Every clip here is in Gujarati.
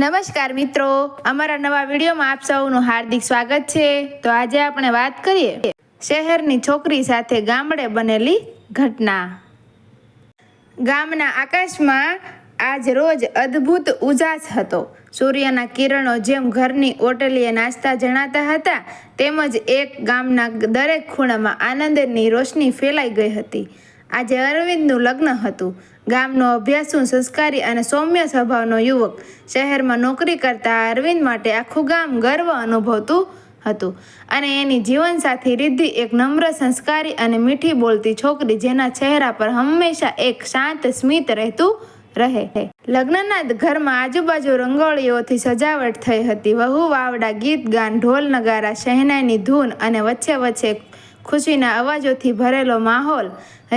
નમસ્કાર મિત્રો, અમારા નવા વિડીયોમાં આપ સૌનું હાર્દિક સ્વાગત છે। તો આજે આપણે વાત કરીએ શહેરની છોકરી સાથે ગામડે બનેલી ઘટના। ગામના આકાશમાં આજ રોજ અદ્ભુત ઉજાસ હતો। સૂર્યના કિરણો જેમ ઘરની ઓટલીએ નાચતા જણાતા હતા, તેમજ એક ગામના દરેક ખૂણામાં આનંદની રોશની ફેલાઈ ગઈ હતી। આજે અરવિંદનું લગ્ન હતું। ગામનો અભ્યાસુ, સંસ્કારી અને સૌમ્ય સ્વભાવનો યુવક શહેરમાં નોકરી કરતા અરવિંદ માટે આખું ગામ ગર્વ અનુભવતું હતું, અને એની જીવનસાથી રિદ્ધિ એક નમ્ર, સંસ્કારી અને મીઠી બોલતી છોકરી, જેના ચહેરા પર હંમેશા એક શાંત સ્મિત રહેતું રહે। લગ્નના ઘરમાં આજુબાજુ રંગોળીઓથી સજાવટ થઈ હતી। વહુ વાવડા, ગીત ગાન, ઢોલ નગારા, શહેનાઈની ધૂન અને વચ્ચે વચ્ચે ખુશીના અવાજોથી ભરેલો માહોલ।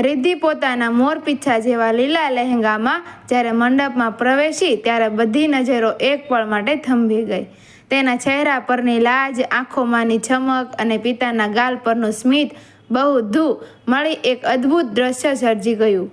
રિદ્ધિ પોતાના મોરપીંછા જેવા લીલા લહેંગામાં જ્યારે મંડપમાં પ્રવેશી, ત્યારે બધી નજરો એક પળ માટે થંભી ગઈ। તેના ચહેરા પરની લાજ, આંખોમાંની ચમક અને પિતાના ગાલ પરનું સ્મિત બધું મળી એક અદ્ભુત દ્રશ્ય સર્જી ગયું।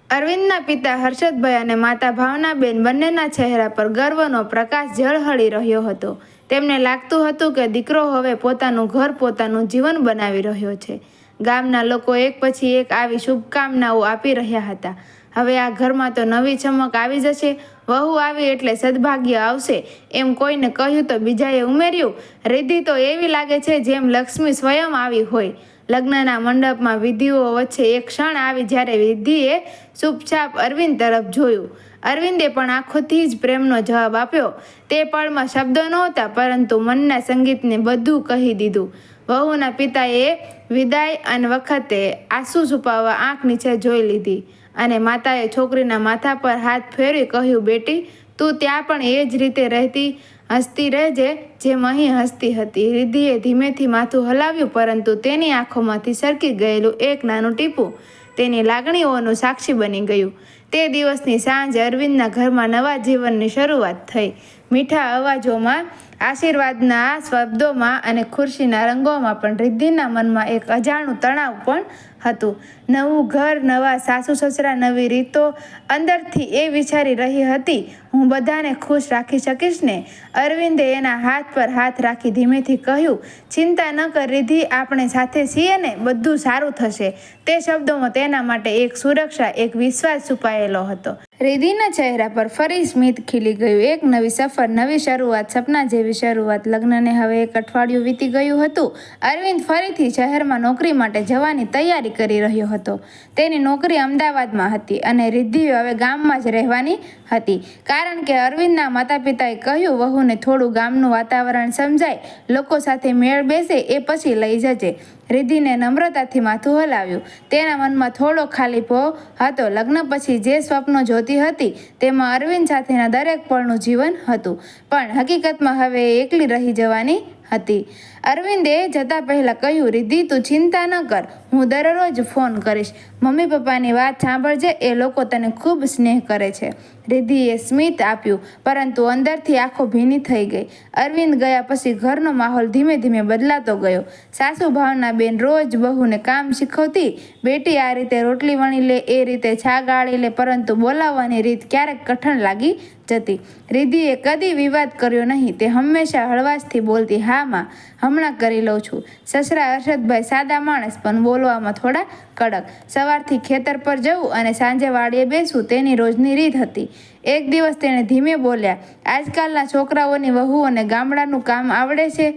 અરવિંદના પિતા હર્ષદભાઈ અને માતા ભાવનાબેન બંનેના ચહેરા પર ગર્વનો પ્રકાશ ઝળહળી રહ્યો હતો। તેમને લાગતું હતું કે દીકરો હવે પોતાનું ઘર, પોતાનું જીવન બનાવી રહ્યો છે। ગામના લોકો એક પછી એક આવી શુભકામનાઓ આપી રહ્યા હતા। હવે આ ઘરમાં તો નવી ચમક આવી જશે, વહુ આવી એટલે સદભાગ્ય આવશે, એમ કોઈને કહ્યું તો બીજાએ ઉમેર્યું, રિદ્ધિ તો એવી લાગે છે જેમ લક્ષ્મી સ્વયં આવી હોય। લગ્નના મંડપમાં વિધિઓ વચ્ચે એક ક્ષણ આવી જ્યારે રિદ્ધિએ ચૂપચાપ અરવિંદ તરફ જોયું। અરવિંદે પણ આંખોથી જ પ્રેમનો જવાબ આપ્યો। તે પળમાં શબ્દો નહોતા, પરંતુ મનના સંગીતને બધું કહી દીધું। વહુના પિતાએ વિદાય અને વખતે આંસુ છુપાવવા આંખ નીચે જોઈ લીધી, અને માતાએ છોકરીના માથા પર હાથ ફેરવી કહ્યું, બેટી, તું ત્યાં પણ એ જ રીતે રહેતી, હસતી રહેજે જેમ અહીં હસતી હતી। રિદ્ધિએ ધીમેથી માથું હલાવ્યું, પરંતુ તેની આંખોમાંથી સરકી ગયેલું એક નાનું ટીપું તેની લાગણીઓનું સાક્ષી બની ગયું। તે દિવસની સાંજ અરવિંદના ઘરમાં નવા જીવનની શરૂઆત થઈ। મીઠા અવાજોમાં, આશીર્વાદના શબ્દોમાં અને ખુશીના રંગોમાં પણ રિદ્ધિના મનમાં એક અજાણું તણાવ પણ હતું। નવું ઘર, નવા સાસુ સસરા, નવી રીતો। અંદરથી એ વિચારી રહી હતી, હું બધાને ખુશ રાખી શકીશ ને? અરવિંદે એના હાથ પર હાથ રાખી ધીમેથી કહ્યું, ચિંતા ન કર રિદ્ધિ, આપણે સાથે છીએ ને, બધું સારું થશે। તે શબ્દોમાં તેના માટે એક સુરક્ષા, એક વિશ્વાસ છુપાયેલો હતો। રિદ્ધિના ચહેરા પર ફરી સ્મિત ખીલી ગયું। એક નવી સફર, નવી શરૂઆત, સપના જેવી શરૂઆત। લગ્નને હવે એક અઠવાડિયું વીતી ગયું હતું। અરવિંદ ફરીથી શહેરમાં નોકરી માટે જવાની તૈયારી કરી રહ્યો હતો। તેની નોકરી અમદાવાદમાં હતી અને રિદ્ધિ હવે ગામમાં જ રહેવાની હતી, કારણ કે અરવિંદના માતા પિતાએ કહ્યું, વહુને થોડું ગામનું વાતાવરણ સમજાય, લોકો સાથે મેળ બેસે એ પછી લઈ જજે। રિદ્ધિને નમ્રતાથી માથું હલાવ્યું। તેના મનમાં થોડો ખાલીપો હતો। લગ્ન પછી જે સ્વપ્નો જોતી હતી, તેમાં અરવિંદ સાથેના દરેક પળનું જીવન હતું, પણ હકીકતમાં હવે એકલી રહી જવાની હતી। અરવિંદે જતા પહેલા કહ્યું, રિદ્ધિ, તું ચિંતા ન કર, હું દરરોજ ફોન કરીશ। મમ્મી પપ્પાની વાત સાંભળજે, એ લોકો તને ખૂબ સ્નેહ કરે છે। રિદ્ધિએ સ્મિત આપ્યું, પરંતુ અંદરથી આંખો ભીની થઈ ગઈ। અરવિંદ ગયા પછી ઘરનો માહોલ ધીમે ધીમે બદલાતો ગયો। સાસુ ભાવનાબેન રોજ બહુને કામ શીખવતી, બેટી આ રીતે રોટલી વણી લે, એ રીતે ચા ગાળી લે, પરંતુ બોલાવવાની રીત ક્યારેક કઠણ લાગી જતી। રિદ્ધિએ કદી વિવાદ કર્યો નહીં। તે હંમેશા હળવાશથી બોલતી, હા માં, હમણાં કરી લઉં છું। સસરા હર્ષદભાઈ સાદા માણસ, પણ બોલવામાં થોડા કડક। સવારથી ખેતર પર જવું અને સાંજે વાડીએ બેસવું તેની રોજની રીત હતી। એક દિવસ તેણે ધીમે બોલ્યા, આજકાલના છોકરાઓની વહુઓને ગામડાનું કામ આવડે છે?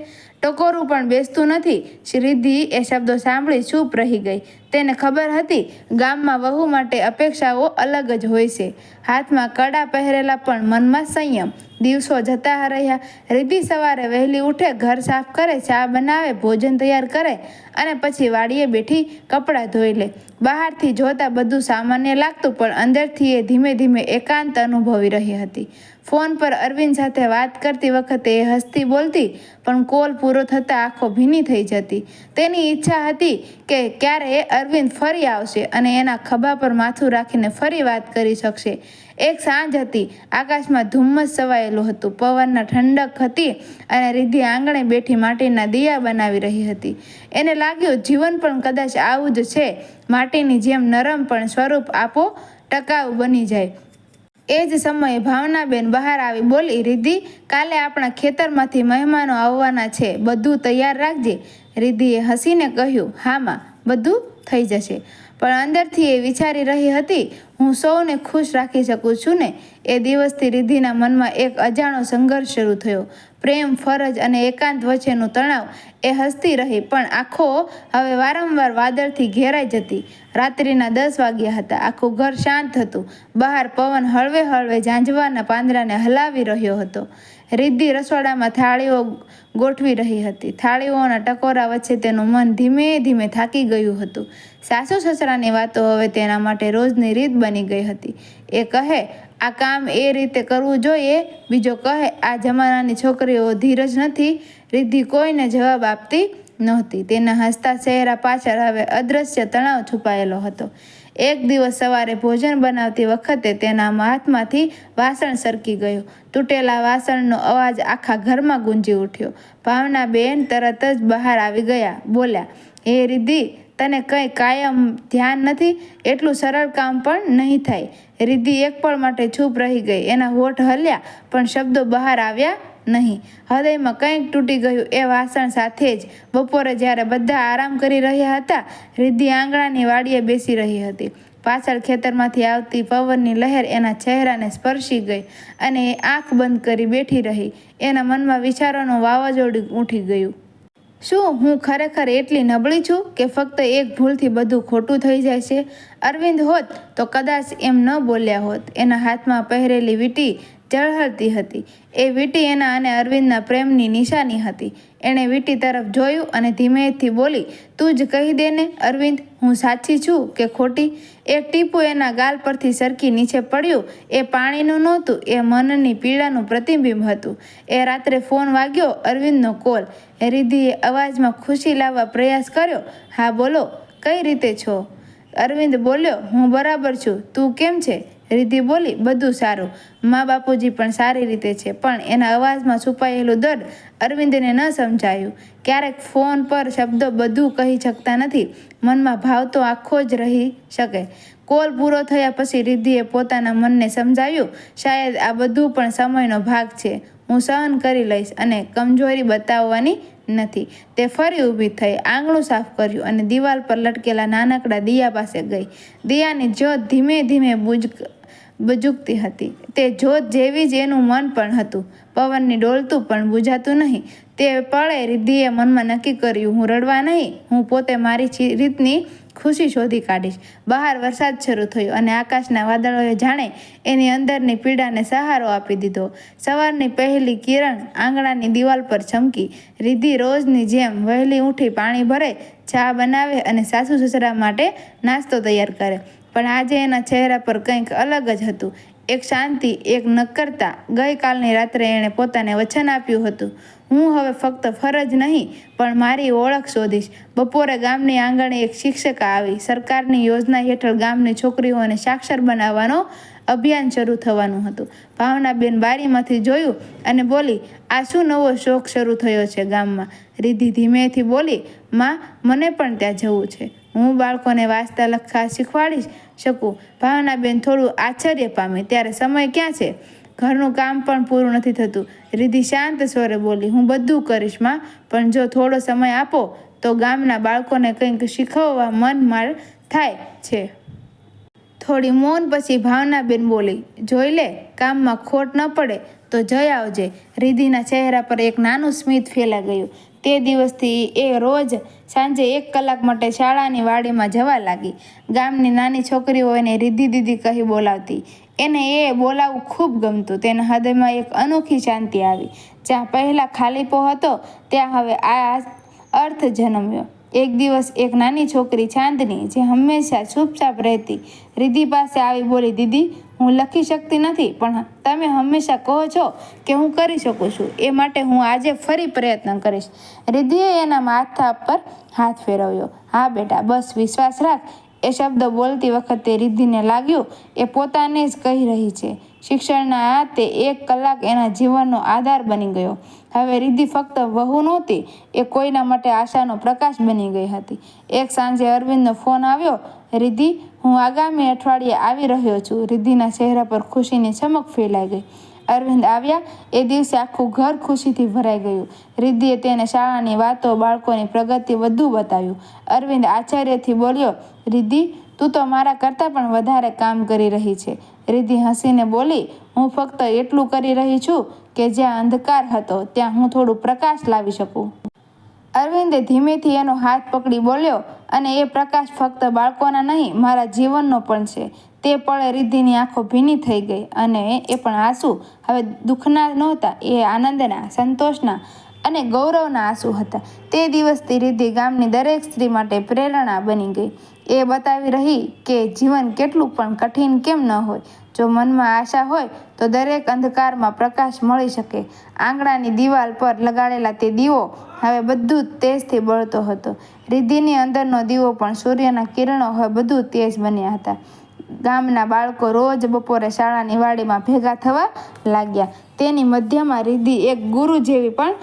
ટકોરું પણ બેસતું નથી। રિદ્ધિ એ શબ્દો સાંભળી ચૂપ રહી ગઈ। તેને ખબર હતી, ગામમાં વહુ માટે અપેક્ષાઓ અલગ જ હોય છે। હાથમાં કડા પહેરેલા પણ મનમાં સંયમ। દિવસો જતા રહ્યા। રિદ્ધિ સવારે વહેલી ઉઠે, ઘર સાફ કરે, ચા બનાવે, ભોજન તૈયાર કરે અને પછી વાડીએ બેઠી કપડાં ધોઈ લે। બહારથી જોતા બધું સામાન્ય લાગતું, પણ અંદરથી એ ધીમે ધીમે એકાંત અનુભવી રહી હતી। ફોન પર અરવિંદ સાથે વાત કરતી વખતે એ હસતી બોલતી, પણ કોલ પૂરો થતાં આંખો ભીની થઈ જતી। તેની ઈચ્છા હતી કે ક્યારે અરવિંદ ફરી આવશે અને એના ખભા પર માથું રાખીને ફરી વાત કરી શકશે। એક સાંજ હતી, આકાશમાં ધુમ્મસ છવાયેલું હતું, પવનના ઠંડક હતી અને રિદ્ધિ આંગણે બેઠી માટીના દિયા બનાવી રહી હતી। એને લાગ્યું, જીવન પણ કદાચ આવું જ છે, માટીની જેમ નરમ પણ સ્વરૂપ આપો ટકાઉ બની જાય। એ જ સમયે ભાવનાબેન બહાર આવી બોલી, રિદ્ધિ, કાલે આપણા ખેતરમાંથી મહેમાનો આવવાના છે, બધું તૈયાર રાખજે. રિદ્ધિએ હસીને કહ્યું, હા માં, બધું થઈ જશે. પણ અંદરથી એ વિચારી રહી હતી, હું સૌને ખુશ રાખી શકું છું ને? એ દિવસથી રિદ્ધિના મનમાં એક અજાણો સંઘર્ષ શરૂ થયો. પ્રેમ, ફરજ અને એકાંત વચ્ચેનું તણાવ. એ હસતી રહી, પણ આંખો હવે વારંવાર વાદળથી ઘેરાઈ જતી. રાત્રિના 10 વાગ્યા હતા. આખું ઘર શાંત હતું. બહાર પવન હળવે હળવે ઝાંઝવાના પાંદડાને હલાવી રહ્યો હતો. રિદ્ધિ રસોડામાં થાળીઓ ગોઠવી રહી હતી. થાળીઓના ટકોરા વચ્ચે તેનું મન ધીમે ધીમે થાકી ગયું હતું. સાસુ સસરાની વાતો હવે તેના માટે રોજની રીત બની ગઈ હતી. એ કહે, આ કામ એ રીતે કરવું જોઈએ. બીજો કહે, આ જમાનાની છોકરીઓ ધીરજ નથી. રિદ્ધિ કોઈને જવાબ આપતી નહોતી. તેના હસતા ચહેરા પાછળ હવે અદ્રશ્ય તણાવ છુપાયેલો હતો. એક દિવસ સવારે ભોજન બનાવતી વખતે તેના હાથમાંથી વાસણ સરકી ગયું. તૂટેલા વાસણનો અવાજ આખા ઘરમાં ગુંજી ઉઠ્યો. ભાવનાબેન તરત જ બહાર આવી ગયા. બોલ્યા, હે રિદ્ધિ, તને કંઈ કાયમ ધ્યાન નથી? એટલું સરળ કામ પણ નહીં થાય. રિદ્ધિ એક પળ માટે ચૂપ રહી ગઈ. એના હોઠ હલ્યા, પણ શબ્દો બહાર આવ્યા નહીં. હૃદયમાં કંઈક તૂટી ગયું. એ વાસણ સાથે જ બપોરે જ્યારે બધા આરામ કરી રહ્યા હતા, રિદ્ધિ આંગણાની વાડીએ બેસી રહી હતી. પાછળ ખેતરમાંથી આવતી પવનની લહેર એના ચહેરાને સ્પર્શી ગઈ અને એ આંખ બંધ કરી બેઠી રહી. એના મનમાં વિચારોનું વાવાઝોડું ઉઠી ગયું. શું હું ખરેખર એટલી નબળી છું કે ફક્ત એક ભૂલથી બધું ખોટું થઈ જાય છે? અરવિંદ હોત તો કદાચ એમ ન બોલ્યા હોત. એના હાથમાં પહેરેલી વીંટી ઝળહળતી હતી. એ વીંટી એના અને અરવિંદના પ્રેમની નિશાની હતી. એણે વીંટી તરફ જોયું અને ધીમેથી બોલી, તું જ કહી દે ને અરવિંદ, હું સાચી છું કે ખોટી? એક ટીપું એના ગાલ પરથી સરકી નીચે પડ્યું. એ પાણીનું નહોતું, એ મનની પીડાનું પ્રતિબિંબ હતું. એ રાત્રે ફોન વાગ્યો, અરવિંદનો કોલ. રિદ્ધિએ અવાજમાં ખુશી લાવવા પ્રયાસ કર્યો. હા બોલો, કઈ રીતે છો? અરવિંદ બોલ્યો, હું બરાબર છું. તું કેમ છે? રિદ્ધિ બોલી, બધું સારું. મા બાપુજી પણ સારી રીતે છે. પણ એના અવાજમાં છુપાયેલું દર્દ અરવિંદને ન સમજાયું. ક્યારેક ફોન પર શબ્દો બધું કહી શકતા નથી. મનમાં ભાવ તો આખો જ રહી શકે. કોલ પૂરો થયા પછી રિદ્ધિએ પોતાના મનને સમજાવ્યું, શાયદ આ બધું પણ સમયનો ભાગ છે. હું સહન કરી લઈશ અને કમજોરી બતાવવાની નથી. તે ફરી ઊભી થઈ, આંગણું સાફ કર્યું અને દિવાલ પર લટકેલા નાનકડા દિયા પાસે ગઈ. દિયાની જ્યોત ધીમે ધીમે બુઝકતી હતી. તે જ્યોત જેવી જ એનું મન પણ હતું. પવનની ડોલતું પણ બુઝાતું નહીં. તે પળે રિદ્ધિએ મનમાં નક્કી કર્યું, હું રડવા નહીં, હું પોતે મારી રીતની ખુશી શોધી કાઢીશ. બહાર વરસાદ શરૂ થયો અને આકાશના વાદળોએ જાણે એની અંદરની પીડાને સહારો આપી દીધો. સવારની પહેલી કિરણ આંગણાની દિવાલ પર ચમકી. રિદ્ધિ રોજની જેમ વહેલી ઉઠી પાણી ભરે, ચા બનાવે અને સાસુ સસરા માટે નાસ્તો તૈયાર કરે. પણ આજે એના ચહેરા પર કંઈક અલગ જ હતું. એક શાંતિ, એક નક્કરતા. ગઈકાલની રાત્રે એણે પોતાને વચન આપ્યું હતું, હું હવે ફક્ત ફરજ નહીં પણ મારી ઓળખ શોધીશ. બપોરે ગામની આંગણે એક શિક્ષિકા આવી. સરકારની યોજના હેઠળ ગામની છોકરીઓને સાક્ષર બનાવવાનો અભિયાન શરૂ થવાનું હતું. ભાવનાબેન બારીમાંથી જોયું અને બોલી, આ શું નવો શોખ શરૂ થયો છે ગામમાં? રિદ્ધિ ધીમેથી બોલી, માં, મને પણ ત્યાં જવું છે. હું બાળકોને વાંચતા લખતા શીખવાડી શકું. ભાવનાબેન થોડું આશ્ચર્ય પામી. ત્યારે સમય ક્યાં છે? ઘરનું કામ પણ પૂરું નથી થતું. રિદ્ધિ શાંત સ્વરે બોલી, હું બધું કરીશ માં, પણ જો થોડો સમય આપો તો ગામના બાળકોને કંઈક શીખવવા મન માર થાય છે. થોડી મૌન પછી ભાવનાબેન બોલી, જોઈ લે, કામમાં ખોટ ન પડે તો જઈ આવજે. રિદ્ધિના ચહેરા પર એક નાનું સ્મિત ફેલાઈ ગયું. તે દિવસથી એ રોજ સાંજે 1 કલાક માટે શાળાની વાડીમાં જવા લાગી. ગામની નાની છોકરીઓ એને રિદ્ધિ દીદી કહી બોલાવતી. એને એ બોલાવવું ખૂબ ગમતું. તેના હૃદયમાં એક અનોખી શાંતિ આવી. જ્યાં પહેલાં ખાલીપો હતો, ત્યાં હવે આ અર્થ જન્મ્યો. એક દિવસ એક નાની છોકરી ચાંદની, જે હંમેશા ચૂપચાપ રહેતી, રિદ્ધિ પાસે આવી બોલી, દીદી, હું લખી શકતી નથી, પણ તમે હંમેશા કહો છો કે હું કરી શકું છું. એ માટે હું આજે ફરી પ્રયત્ન કરીશ. રિદ્ધિએ એના માથા પર હાથ ફેરવ્યો. હા બેટા, બસ વિશ્વાસ રાખ. એ શબ્દ બોલતી વખતે રિદ્ધિને લાગ્યું એ પોતાને જ કહી રહી છે. શિક્ષણના આ તે 1 કલાક એના જીવનનો આધાર બની ગયો. હવે રિદ્ધિ ફક્ત વહુ નહોતી, એ કોઈના માટે આશાનો પ્રકાશ બની ગઈ હતી. એક સાંજે અરવિંદનો ફોન આવ્યો. રિદ્ધિ, હું આગામી અઠવાડિયે આવી રહ્યો છું. રિદ્ધિના ચહેરા પર ખુશીની ચમક ફેલાઈ ગઈ. અરવિંદ આવ્યા એ દિવસે આખું ઘર ખુશીથી ભરાઈ ગયું. રિદ્ધિએ તેને શાળાની વાતો, બાળકોની પ્રગતિ બધું બતાવ્યું. અરવિંદ આશ્ચર્યથી બોલ્યો, રિદ્ધિ, તું તો મારા કરતાં પણ વધારે કામ કરી રહી છે. રિદ્ધિ હસીને બોલી, હું ફક્ત એટલું કરી રહી છું કે જ્યાં અંધકાર હતો ત્યાં હું થોડું પ્રકાશ લાવી શકું. અરવિંદે ધીમેથી એનો હાથ પકડી બોલ્યો, અને એ પ્રકાશ ફક્ત બાળકોના નહીં, મારા જીવનનો પણ છે. તે પળે રિદ્ધિની આંખો ભીની થઈ ગઈ, અને એ પણ આંસુ હવે દુઃખના નહોતા, એ આનંદના, સંતોષના અને ગૌરવના આંસુ હતા. તે દિવસથી રિદ્ધિ ગામની દરેક સ્ત્રી માટે પ્રેરણા બની ગઈ. એ બતાવી રહી કે જીવન કેટલું પણ કઠિન કેમ ન હોય, જો મનમાં આશા હોય તો દરેક અંધકારમાં પ્રકાશ મળી શકે. આંગણાની દિવાલ પર લગાડેલા તે દીવો હવે બધું તેજથી બળતો હતો. રિદ્ધિની અંદરનો દીવો પણ સૂર્યના કિરણો હવે બધું તેજ બન્યા હતા. ગામના બાળકો રોજ બપોરે શાળાની વાડીમાં ભેગા થવા લાગ્યા. તેની મધ્યમાં રિદ્ધિ એક ગુરુ જેવી, પણ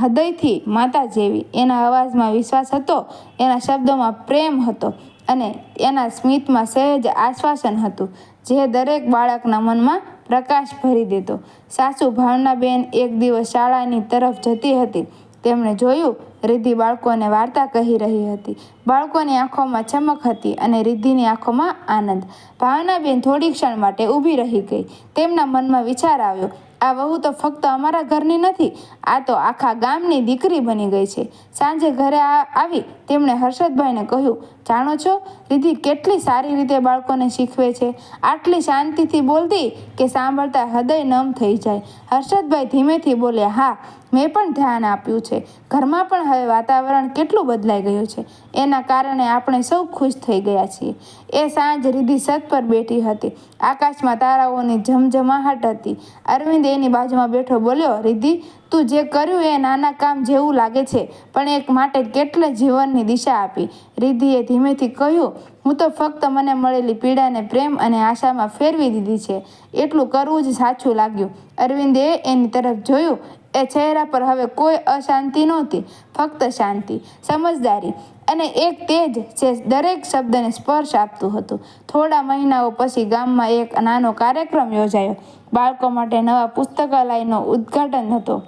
હૃદયથી માતા જેવી. એના અવાજમાં વિશ્વાસ હતો, એના શબ્દોમાં પ્રેમ હતો, અને એના સ્મિતમાં સહેજ આશ્વાસન હતું, જે દરેક બાળકના મનમાં પ્રકાશ ભરી દેતો. સાસુ ભાવનાબેન એક દિવસ શાળાની તરફ જતી હતી. તેમણે જોયું રિદ્ધિ બાળકોને વાર્તા કહી રહી હતી. બાળકોની આંખોમાં ચમક હતી અને રિદ્ધિની આંખોમાં આનંદ. ભાવનાબેન થોડી ક્ષણ માટે ઊભી રહી ગઈ. તેમના મનમાં વિચાર આવ્યો, આ વહુ તો ફક્ત અમારા ઘરની નથી, આ તો આખા ગામની દીકરી બની ગઈ છે. સાંજે ઘરે આવી તેમણે હર્ષદભાઈને કહ્યું, જાણો છો, રિદ્ધિ કેટલી સારી રીતે બાળકોને શીખવે છે. આટલી શાંતિથી બોલતી કે સાંભળતા હૃદય નમ થઈ જાય. હર્ષદભાઈ ધીમેથી બોલ્યા, હા, મેં પણ ધ્યાન આપ્યું છે. ઘરમાં પણ હવે વાતાવરણ કેટલું બદલાઈ ગયું છે. એના કારણે આપણે સૌ ખુશ થઈ ગયા છીએ. એ સાંજ રિદ્ધિ છત પર બેઠી હતી. આકાશમાં તારાઓની ઝમઝમાહટ હતી. અરવિંદ એની બાજુમાં બેઠો બોલ્યો, રિદ્ધિ, તું જે કર્યું એ નાના કામ જેવું લાગે છે, પણ એક માટે કેટલે જીવનની દિશા આપી. રિદ્ધિએ ધીમેથી કહ્યું, હું તો ફક્ત મને મળેલી પીડાને પ્રેમ અને આશામાં ફેરવી દીધી છે. એટલું કરવું જ સાચું લાગ્યું. અરવિંદે એની તરફ જોયું. એ ચહેરા પર હવે કોઈ અશાંતિ નહોતી, ફક્ત શાંતિ, સમજદારી અને એક તેજ જે દરેક શબ્દને સ્પર્શ આપતું હતું. થોડા મહિનાઓ પછી ગામમાં એક નાનો કાર્યક્રમ યોજાયો. બાળકો માટે નવા પુસ્તકાલયનો ઉદ્ઘાટન હતો.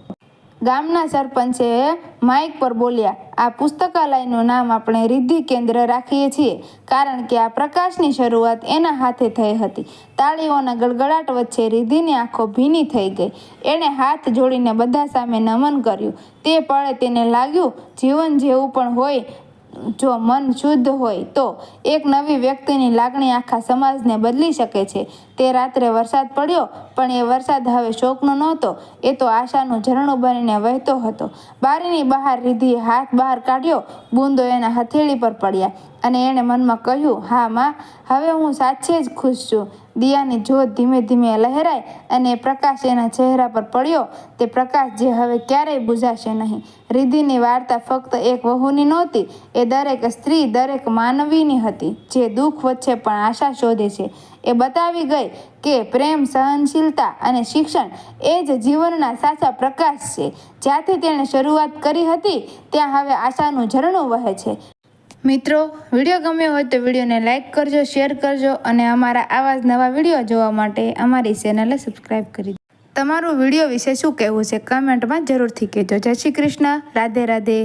ગામના સરપંચે માઇક પર બોલ્યા, આ પુસ્તકાલયનું નામ આપણે રિદ્ધિ કેન્દ્ર રાખીએ છીએ, કારણ કે આ પ્રકાશની શરૂઆત એના હાથે થઈ હતી. તાળીઓના ગડગડાટ વચ્ચે રિદ્ધિની આંખો ભીની થઈ ગઈ. એણે હાથ જોડીને બધા સામે નમન કર્યું. તે પળે તેને લાગ્યું, જીવન જેવું પણ હોય જો મન શુદ્ધ હોય તો એક નવી વ્યક્તિની લાગણી આખા સમાજને બદલી શકે છે. તે રાત્રે વરસાદ પડ્યો, પણ એ વરસાદ હવે શોકનો નહોતો, એ તો આશાનું ઝરણું બનીને વહેતો હતો. બારીની બહાર રિદ્ધિએ હાથ બહાર કાઢ્યો. બૂંદો એના હથેળી પર પડ્યા, અને એણે મનમાં કહ્યું, હા માં, હવે હું સાચે જ ખુશ છું. દિયાની જ્યોત ધીમે ધીમે લહેરાઈ, અને પ્રકાશ એના ચહેરા પર પડ્યો, તે પ્રકાશ જે હવે ક્યારેય બુઝાશે નહીં. રિદ્ધિની વાર્તા ફક્ત એક વહુની નહોતી, એ દરેક સ્ત્રી, દરેક માનવીની હતી, જે દુઃખ વચ્ચે પણ આશા શોધે છે. એ બતાવી ગઈ કે પ્રેમ, સહનશીલતા અને શિક્ષણ એ જ જીવનના સાચા પ્રકાશ છે. જ્યાંથી તેણે શરૂઆત કરી હતી, ત્યાં હવે આશાનું ઝરણું વહે છે. મિત્રો, વિડીયો ગમ્યો હોય તો વિડીયોને લાઇક કરજો, શેર કરજો, અને અમારા આવા જ નવા વિડીયો જોવા માટે અમારી ચેનલને સબસ્ક્રાઈબ કરી દો. તમારું વિડીયો વિશે શું કહેવું છે કમેન્ટમાં જરૂરથી કહેજો. જય શ્રી કૃષ્ણ. રાધે રાધે.